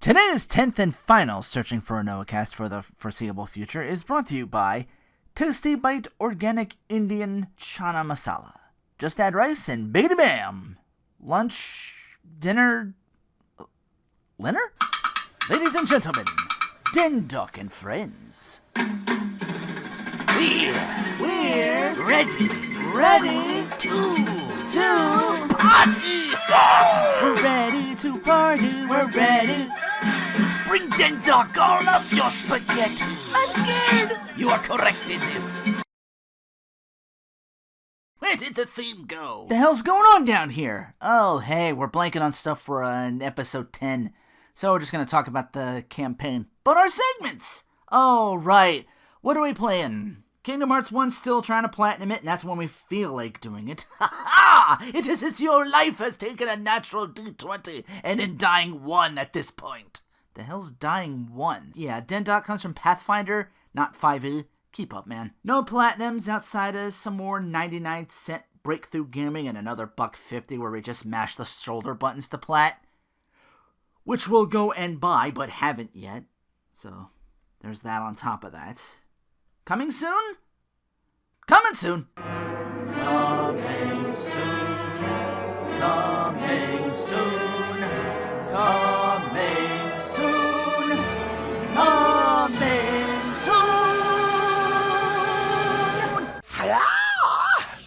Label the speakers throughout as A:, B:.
A: Today's 10th and final Searching for RinoaCast for the foreseeable future is brought to you by Tasty Bite Organic Indian Chana Masala. Just add rice and biggity bam! Lunch, dinner, dinner? Ladies and gentlemen, Dok And Friends. We're ready to party! We're ready to party, we're ready. Bring DENDOK all of your spaghetti. I'm scared. You are correct in this. Where did the theme go? The hell's going on down here? Oh, hey, we're blanking on stuff for an episode 10. So we're just going to talk about the campaign. But our segments! Oh, right. What are we playing? Kingdom Hearts 1's still trying to platinum it, and that's when we feel like doing it. Ha ha! It is as your life has taken a natural D20, and in dying 1 at this point. The hell's dying 1? Yeah, DENDOK comes from Pathfinder, not 5e. Keep up, man. No platinums outside of some more 99-cent breakthrough gaming and another $1.50 where we just mash the shoulder buttons to plat. Which we'll go and buy, but haven't yet. So, there's that on top of that. Coming soon? Coming soon! Coming soon. Coming soon. Coming soon. Coming soon!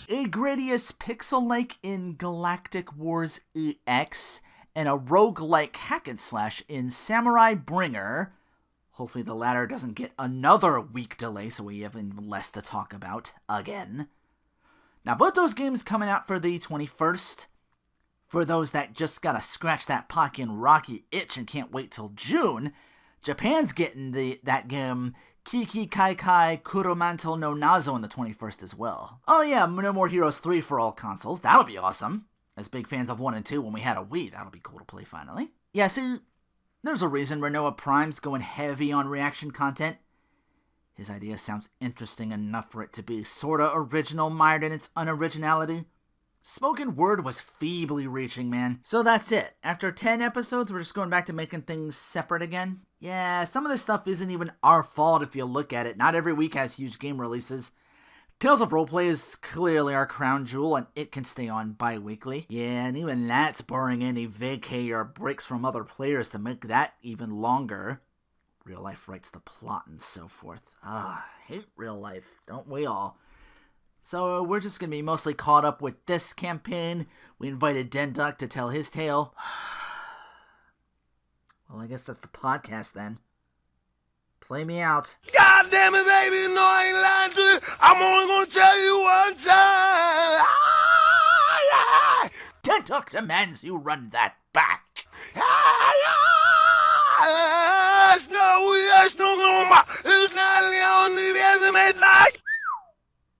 A: A Gradius pixel-like in Galactic Wars EX, and a roguelike hack-and-slash in Samurai Bringer. Hopefully the latter doesn't get another week delay so we have even less to talk about again. Now both those games coming out for the 21st. For those that just gotta scratch that Pocky and Rocky itch and can't wait till June, Japan's getting that game Kiki Kai Kai Kuromanto no Nazo on the 21st as well. Oh yeah, No More Heroes 3 for all consoles. That'll be awesome. As big fans of 1 and 2 when we had a Wii, that'll be cool to play finally. Yeah, see, there's a reason Rinoa Prime's going heavy on reaction content. His idea sounds interesting enough for it to be sorta original, mired in its unoriginality. Spoken word was feebly reaching, man. So that's it. After 10 episodes, we're just going back to making things separate again. Yeah, some of this stuff isn't even our fault if you look at it. Not every week has huge game releases. Tales of Roleplay is clearly our crown jewel, and it can stay on bi-weekly. Yeah, and even that's barring any vacay or breaks from other players to make that even longer. Real life writes the plot and so forth. Hate real life, don't we all? So we're just going to be mostly caught up with this campaign. We invited DENDOK to tell his tale. Well, I guess that's the podcast then. Play me out.
B: God damn it, baby, no, I ain't lying to you. I'm only gonna tell you one time.
A: DENDOK demands you run that back.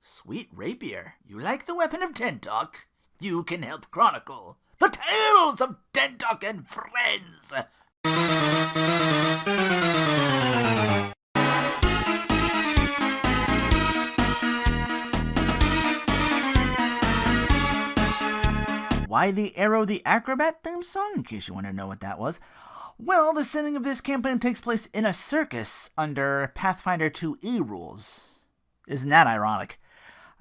A: Sweet rapier, you like the weapon of DENDOK? You can help chronicle the tales of DENDOK and Friends. Why the Arrow the Acrobat theme song, in case you want to know what that was? Well, the setting of this campaign takes place in a circus under Pathfinder 2E rules. Isn't that ironic?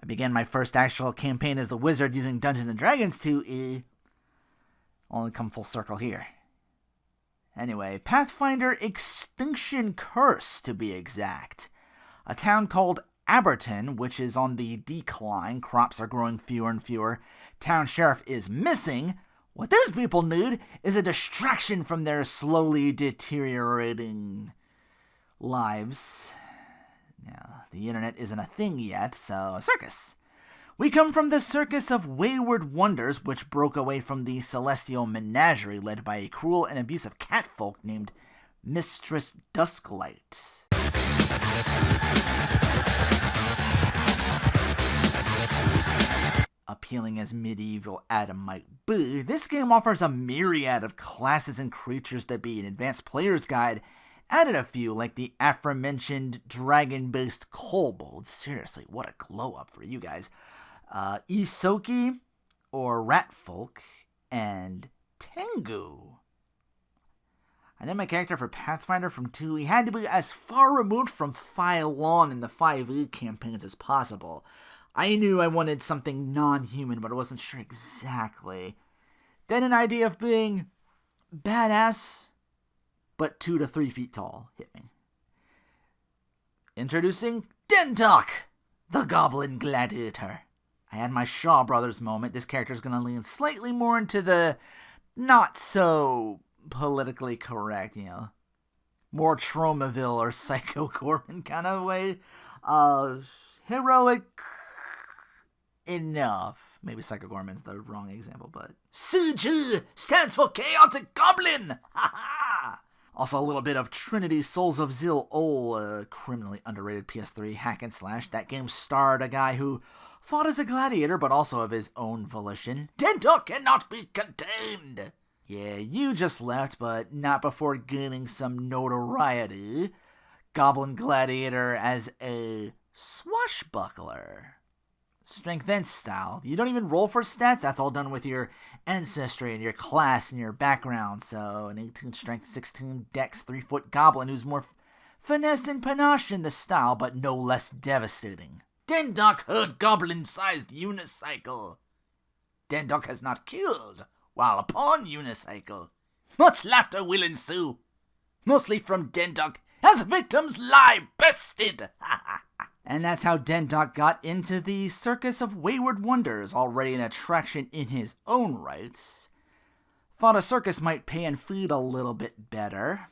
A: I began my first actual campaign as the wizard using Dungeons & Dragons 2E. Only come full circle here. Anyway, Pathfinder Extinction Curse, to be exact. A town called Aberton, which is on the decline. Crops are growing fewer and fewer. Town sheriff is missing. What these people need is a distraction from their slowly deteriorating lives. Now, the internet isn't a thing yet, so circus. We come from the circus of wayward wonders, which broke away from the celestial menagerie led by a cruel and abusive catfolk named Mistress Dusklight. Appealing as medieval Adam might be, this game offers a myriad of classes and creatures to be. An advanced player's guide added a few, like the aforementioned dragon-based kobolds. Seriously, what a glow-up for you guys. Isoki, or Ratfolk, and Tengu. I named my character for Pathfinder from 2. He had to be as far removed from Phylon in the 5e campaigns as possible. I knew I wanted something non-human, but I wasn't sure exactly. Then an idea of being badass, but 2 to 3 feet tall, hit me. Introducing DENDOK, the Goblin Gladiator. I had my Shaw Brothers moment. This character's going to lean slightly more into the not so politically correct, more Tromaville or Psycho Gorman kind of way. Heroic enough. Maybe Psycho Gorman's the wrong example, but Suju stands for Chaotic Goblin! Ha ha! Also a little bit of Trinity Souls of Zil-Ol, a criminally underrated PS3 hack and slash. That game starred a guy who fought as a gladiator, but also of his own volition. DENDOK cannot be contained! Yeah, you just left, but not before gaining some notoriety. Goblin Gladiator as a swashbuckler. Strength and style. You don't even roll for stats. That's all done with your ancestry and your class and your background. So an 18 strength, 16 dex, 3-foot goblin who's more finesse and panache in the style, but no less devastating. DENDOK herd goblin-sized unicycle. DENDOK has not killed while upon unicycle. Much laughter will ensue, mostly from DENDOK as victims lie bested. And that's how DENDOK got into the Circus of Wayward Wonders, already an attraction in his own rights. Thought a circus might pay and feed a little bit better.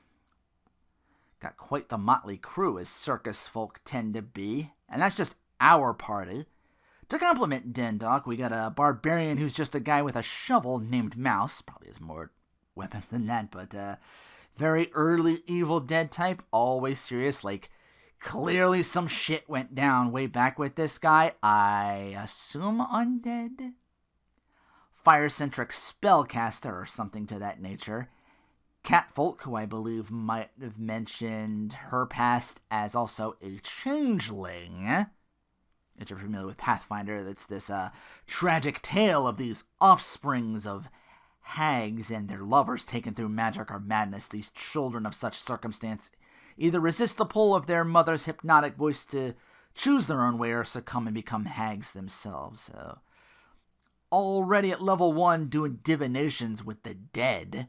A: Got quite the motley crew as circus folk tend to be, and that's just our party. To complement DENDOK, we got a barbarian who's just a guy with a shovel named Mouse. Probably has more weapons than that, but very early Evil Dead type, always serious, like clearly some shit went down way back with this guy. I assume undead? Fire-centric spellcaster or something to that nature. Catfolk, who I believe might have mentioned her past as also a changeling. If you're familiar with Pathfinder, that's this tragic tale of these offsprings of hags and their lovers taken through magic or madness. These children of such circumstance either resist the pull of their mother's hypnotic voice to choose their own way or succumb and become hags themselves. So, already at level 1 doing divinations with the dead.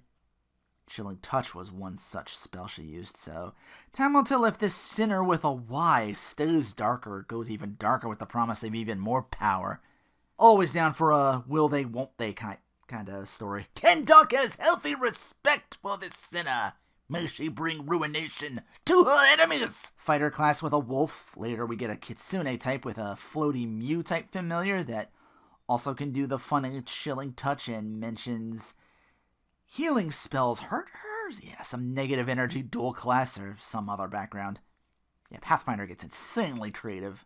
A: Chilling Touch was one such spell she used, so time will tell if this sinner with a Y stays darker or goes even darker with the promise of even more power. Always down for a will they, won't they kind of story. DENDOK has healthy respect for this sinner. May she bring ruination to her enemies. Fighter class with a wolf. Later we get a Kitsune type with a floaty Mew type familiar that also can do the funny Chilling Touch and mentions healing spells hurt her? Yeah, some negative energy dual class or some other background. Yeah, Pathfinder gets insanely creative.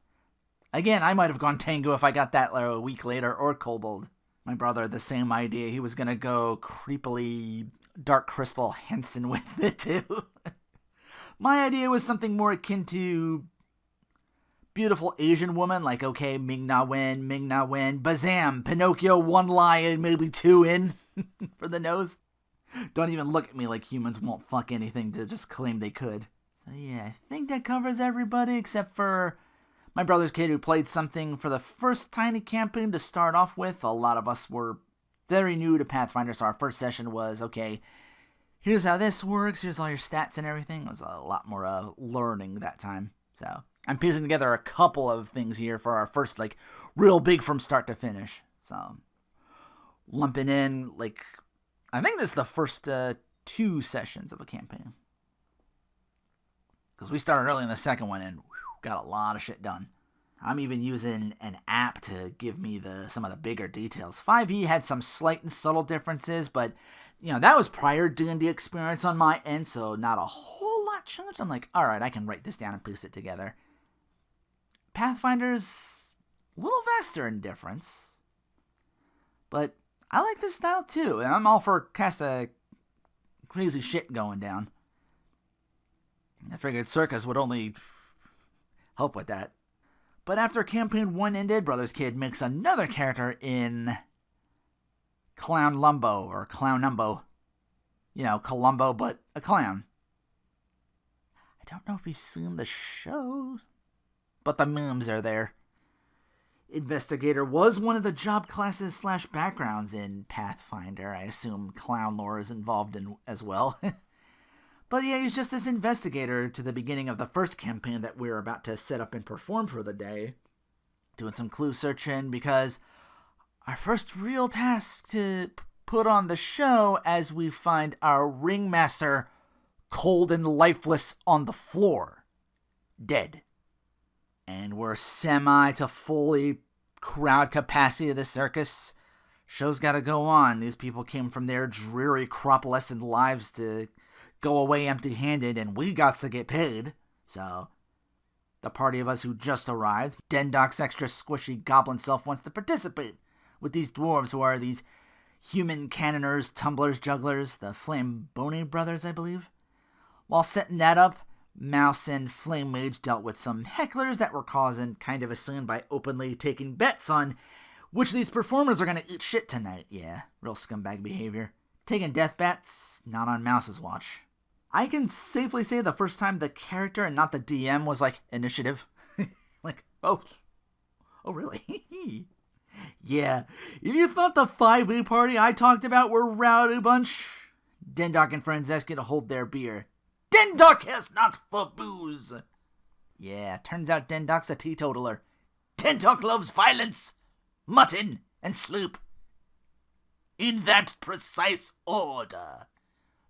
A: Again, I might have gone Tango if I got that a week later, or Kobold. My brother had the same idea. He was going to go creepily Dark Crystal Henson with it too. My idea was something more akin to beautiful Asian woman, like, okay, Ming Na Wen, Bazam, Pinocchio, 1 lie and maybe 2 in for the nose. Don't even look at me like humans won't fuck anything to just claim they could. So yeah, I think that covers everybody except for my brother's kid who played something for the first tiny campaign to start off with. A lot of us were very new to Pathfinder, so our first session was, okay, here's how this works, here's all your stats and everything. It was a lot more learning that time. So I'm piecing together a couple of things here for our first, like, real big from start to finish. So lumping in, like, I think this is the first 2 sessions of a campaign. Because we started early in the second one and got a lot of shit done. I'm even using an app to give me some of the bigger details. 5e had some slight and subtle differences, but that was prior D&D experience on my end, so not a whole lot changed. I'm like, alright, I can write this down and piece it together. Pathfinder's a little vaster in difference, but I like this style too, and I'm all for cast of crazy shit going down. I figured Circus would only help with that. But after Campaign 1 ended, Brother's Kid makes another character in Clown Lumbo, or Clown Numbo. Columbo, but a clown. I don't know if he's seen the show, but the memes are there. Investigator was one of the job classes / backgrounds in Pathfinder. I assume clown lore is involved in as well. But yeah, he's just this investigator to the beginning of the first campaign that we're about to set up and perform for the day. Doing some clue searching because our first real task to put on the show as we find our ringmaster cold and lifeless on the floor, dead. And we're semi to fully crowd capacity of the circus. Show's gotta go on. These people came from their dreary cropolescent lives to go away empty-handed, and we got to get paid. So, the party of us who just arrived, DENDOK's extra squishy goblin self wants to participate with these dwarves who are these human cannoners, tumblers, jugglers, the Flamboni brothers, I believe. While setting that up, Mouse and Flame Mage dealt with some hecklers that were causing kind of a scene by openly taking bets on which of these performers are going to eat shit tonight. Yeah, real scumbag behavior. Taking death bets, not on Mouse's watch. I can safely say the first time the character and not the DM was like, initiative. Like, oh really? Yeah, if you thought the 5e party I talked about were a rowdy bunch, DENDOK and Friends ask you to hold their beer. DENDOK has not for booze. Yeah, turns out DENDOK's a teetotaler. DENDOK loves violence, mutton, and sloop. In that precise order.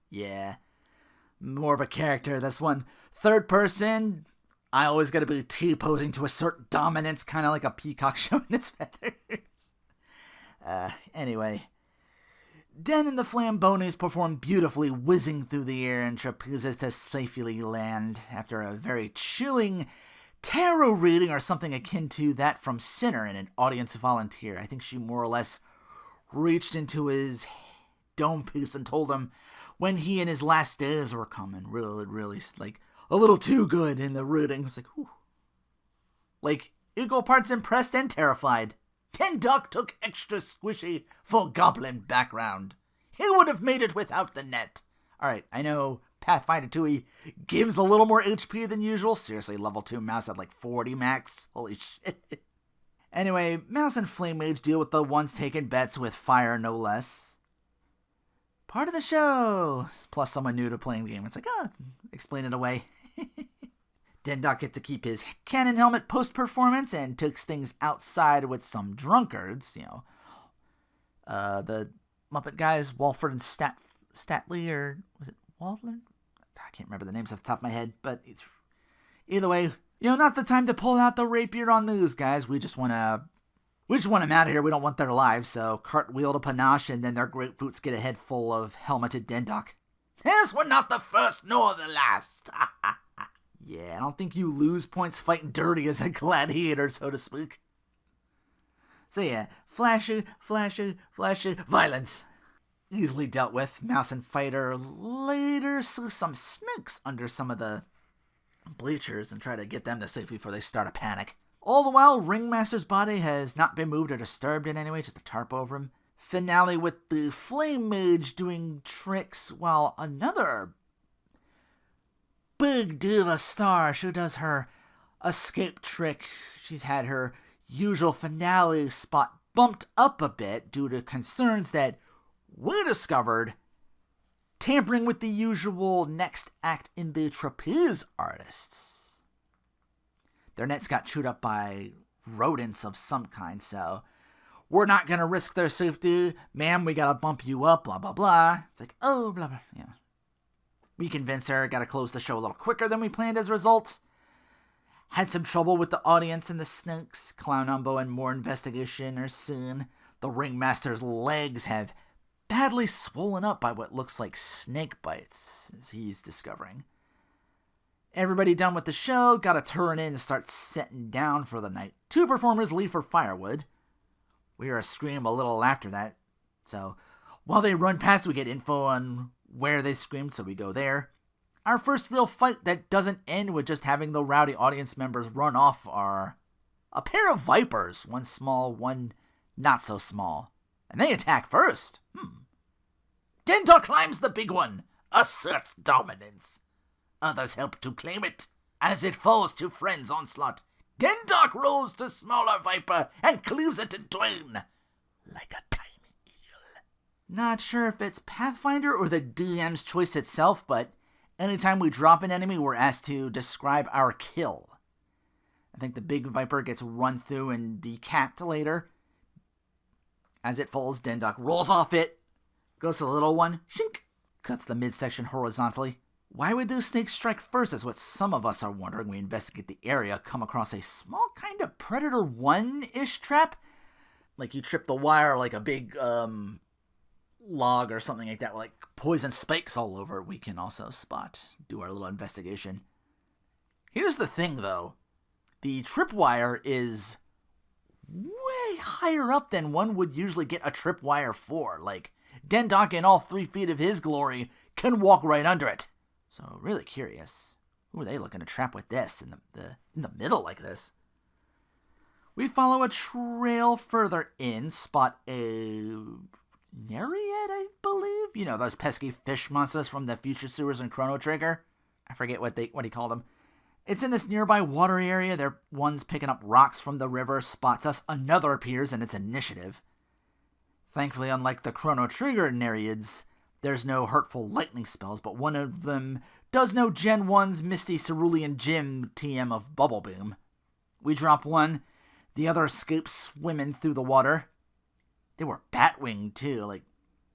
A: Yeah, more of a character, this one. Third person, I always gotta be T-posing to assert dominance, kind of like a peacock showing its feathers. Anyway. Den and the Flambonis perform beautifully, whizzing through the air and trapezes to safely land after a very chilling tarot reading or something akin to that from Sinner in an audience volunteer. I think she more or less reached into his dome piece and told him when he and his last days were coming. Really, like, a little too good in the reading. It was like, whew. Like, equal parts impressed and terrified. DENDOK took extra squishy for goblin background. He would have made it without the net. Alright, I know Pathfinder 2e gives a little more HP than usual. Seriously, level 2 Mouse at like 40 max. Holy shit. Anyway, Mouse and Flame Mage deal with the ones taking bets with fire, no less. Part of the show. Plus someone new to playing the game. It's like, explain it away. DENDOK gets to keep his cannon helmet post-performance and takes things outside with some drunkards, the Muppet guys, Walford and Statley, or was it Waldler? I can't remember the names off the top of my head, but it's either way, not the time to pull out the rapier on these guys. We just want them out of here. We don't want their lives, so cartwheel to panache, and then their grapefruits get a head full of helmeted DENDOK. This was not the first nor the last. Yeah, I don't think you lose points fighting dirty as a gladiator, so to speak. So yeah, flashy violence. Easily dealt with. Mouse and Fighter later see some snakes under some of the bleachers and try to get them to safety before they start a panic. All the while, Ringmaster's body has not been moved or disturbed in any way, just a tarp over him. Finale with the Flame Mage doing tricks while another big diva star, she does her escape trick. She's had her usual finale spot bumped up a bit due to concerns that we discovered tampering with the usual next act in the trapeze artists. Their nets got chewed up by rodents of some kind, so we're not going to risk their safety. Ma'am, we got to bump you up, blah, blah, blah. It's like, oh, blah, blah, yeah. We convince her, got to close the show a little quicker than we planned as a result. Had some trouble with the audience and the snakes. Clown Umbo and more investigation are soon. The Ringmaster's legs have badly swollen up by what looks like snake bites, as he's discovering. Everybody done with the show, gotta turn in and start setting down for the night. 2 performers leave for firewood. We hear a scream a little after that. So, while they run past, we get info on where they screamed, so we go there. Our first real fight that doesn't end with just having the rowdy audience members run off are a pair of vipers. One small, one not so small. And they attack first. DENDOK climbs the big one, asserts dominance. Others help to claim it. As it falls to Friends' onslaught, DENDOK rolls to smaller Viper and cleaves it in twain, like a tiny eel. Not sure if it's Pathfinder or the DM's choice itself, but anytime we drop an enemy, we're asked to describe our kill. I think the big Viper gets run through and decapped later. As it falls, DENDOK rolls off it, goes to the little one, shink, cuts the midsection horizontally. Why would those snakes strike first is what some of us are wondering. We investigate the area, come across a small kind of Predator 1-ish trap. Like you trip the wire like a big log or something like that with like poison spikes all over. We can also do our little investigation. Here's the thing though. The tripwire is way higher up than one would usually get a tripwire for. Like, DENDOK in all 3 feet of his glory can walk right under it. So, really curious. Who are they looking to trap with this in the middle like this? We follow a trail further in, spot a Nereid, I believe? You know, those pesky fish monsters from the Future Sewers and Chrono Trigger? I forget what he called them. It's in this nearby water area. There, one's picking up rocks from the river, spots us, another appears, and it's initiative. Thankfully, unlike the Chrono Trigger Nereids, there's no hurtful lightning spells, but one of them does know Gen 1's Misty Cerulean Gym TM of Bubble Boom. We drop one, the other escapes swimming through the water. They were bat-winged too, like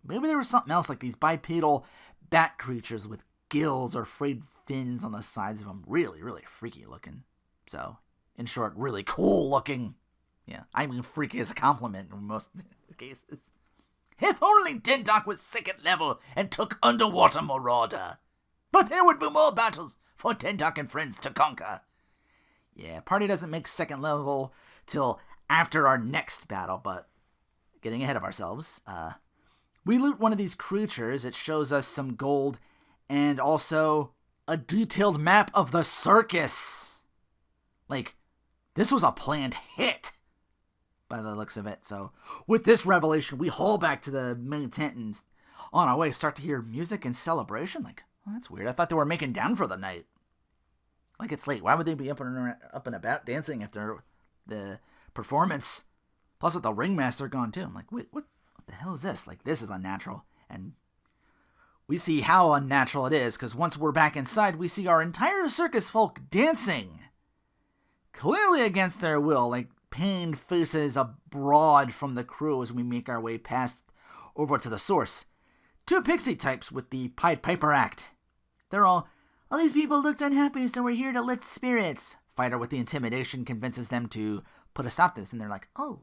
A: maybe there was something else, like these bipedal bat creatures with gills or frayed fins on the sides of them. Really, really freaky looking. So, in short, really cool looking. Yeah, I mean freaky as a compliment in most cases. If only DENDOK was 2nd level and took Underwater Marauder. But there would be more battles for DENDOK and Friends to conquer. Yeah, party doesn't make 2nd level till after our next battle, but getting ahead of ourselves. We loot one of these creatures. It shows us some gold and also a detailed map of the circus. Like, this was a planned hit by the looks of it. So, with this revelation, we haul back to the main tent and on our way start to hear music and celebration. Like, oh, that's weird. I thought they were making down for the night. Like, it's late. Why would they be up and about dancing after the performance? Plus, with the ringmaster gone too. I'm like, wait, what the hell is this? Like, this is unnatural. And we see how unnatural it is, because once we're back inside, we see our entire circus folk dancing. Clearly against their will, like pained faces abroad from the crew as we make our way over to the source. 2 pixie types with the Pied Piper act. They're all these people looked unhappy, so we're here to lift spirits. Fighter with the intimidation convinces them to put a stop to this, and they're like, oh,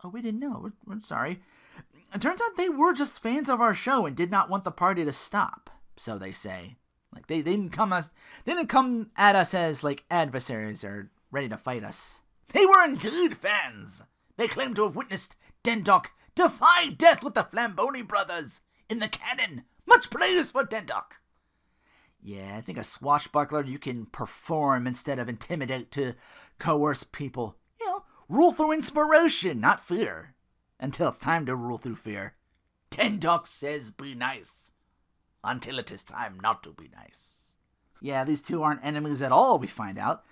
A: we didn't know. We're sorry. It turns out they were just fans of our show and did not want the party to stop, so they say. Like, they didn't come at us as, like, adversaries or ready to fight us. They were indeed fans. They claim to have witnessed DENDOK defy death with the Flamboni brothers in the cannon. Much praise for DENDOK. Yeah, I think a swashbuckler you can perform instead of intimidate to coerce people. You know, rule through inspiration, not fear. Until it's time to rule through fear. DENDOK says be nice. Until it is time not to be nice. Yeah, these two aren't enemies at all, we find out.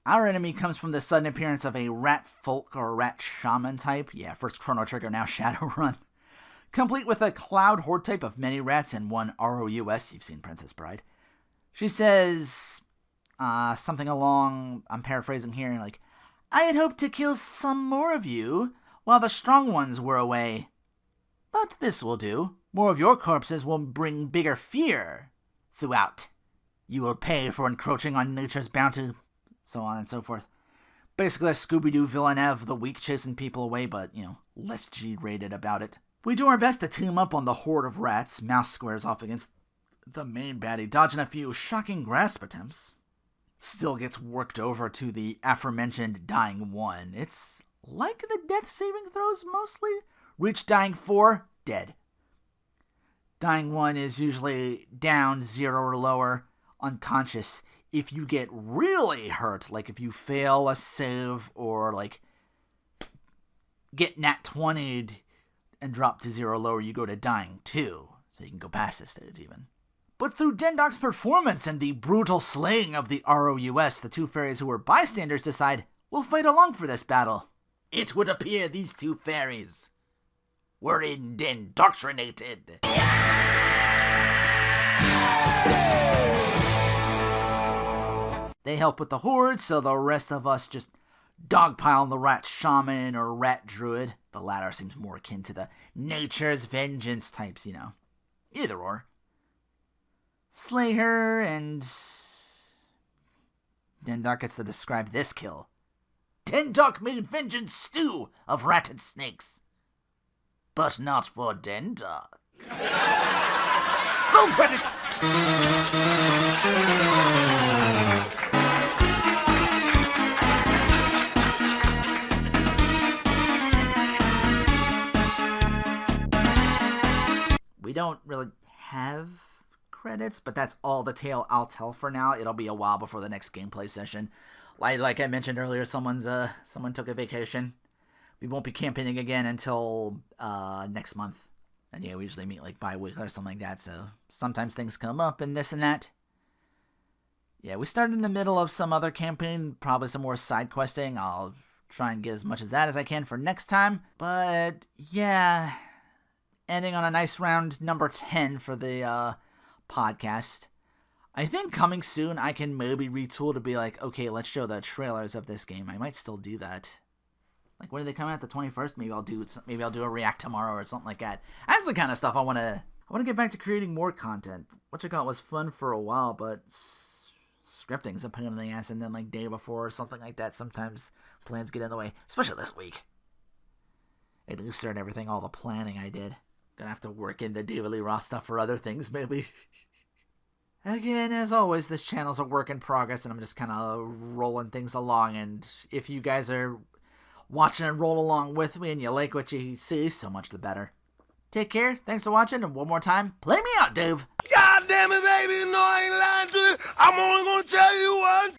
A: Our enemy comes from the sudden appearance of a rat folk or rat shaman type. Yeah, first Chrono Trigger, now Shadowrun. Complete with a cloud horde type of many rats and one ROUS. You've seen Princess Bride. She says something along, I'm paraphrasing here, like, I had hoped to kill some more of you while the strong ones were away. But this will do. More of your corpses will bring bigger fear throughout. You will pay for encroaching on nature's bounty, so on and so forth. Basically a Scooby-Doo villain of the week chasing people away, but, you know, less G-rated about it. We do our best to team up on the horde of rats. Mouse squares off against the main baddie, dodging a few shocking grasp attempts. Still gets worked over to the aforementioned Dying 1. It's like the death saving throws mostly. Reach Dying 4, dead. Dying 1 is usually down 0 or lower, unconscious. If you get really hurt, like if you fail a save or like get nat 20'd and drop to 0 lower, you go to Dying 2. So So you can go past this stage even. But through DENDOK's performance and the brutal slaying of the ROUS, the two fairies who were bystanders decide, we'll fight along for this battle. It would appear these two fairies were indoctrinated. They help with the horde, so the rest of us just dogpile the rat shaman or rat druid. The latter seems more akin to the nature's vengeance types, you know. Either or. Slay her, and DENDOK gets to describe this kill. DENDOK made vengeance stew of ratted snakes. But not for DENDOK. Roll credits! We don't really have credits, but that's all the tale I'll tell for now. It'll be a while before the next gameplay session. Like I mentioned earlier, someone took a vacation. We won't be campaigning again until next month. And yeah, we usually meet like bi-weekly or something like that, so sometimes things come up and this and that. Yeah, we started in the middle of some other campaign, probably some more side questing. I'll try and get as much of that as I can for next time. But yeah, ending on a nice round number 10 for the podcast. I think coming soon I can maybe retool to be like, okay, let's show the trailers of this game. I might still do that. Like, when do they come out? The 21st? Maybe I'll do a react tomorrow or something like that. That's the kind of stuff I want to get back to creating more content. What you got was fun for a while, but scripting's a pain in the ass, and then like day before or something like that, sometimes plans get in the way, especially this week. At least start everything, all the planning I did. Gonna have to work in the daily raw stuff for other things, maybe. Again, as always, this channel's a work in progress, and I'm just kind of rolling things along, and if you guys are watching and roll along with me and you like what you see, so much the better. Take care, thanks for watching, and one more time, play me out, Dave!
B: God damn it, baby, no, I ain't lying to you. I'm only gonna tell you once.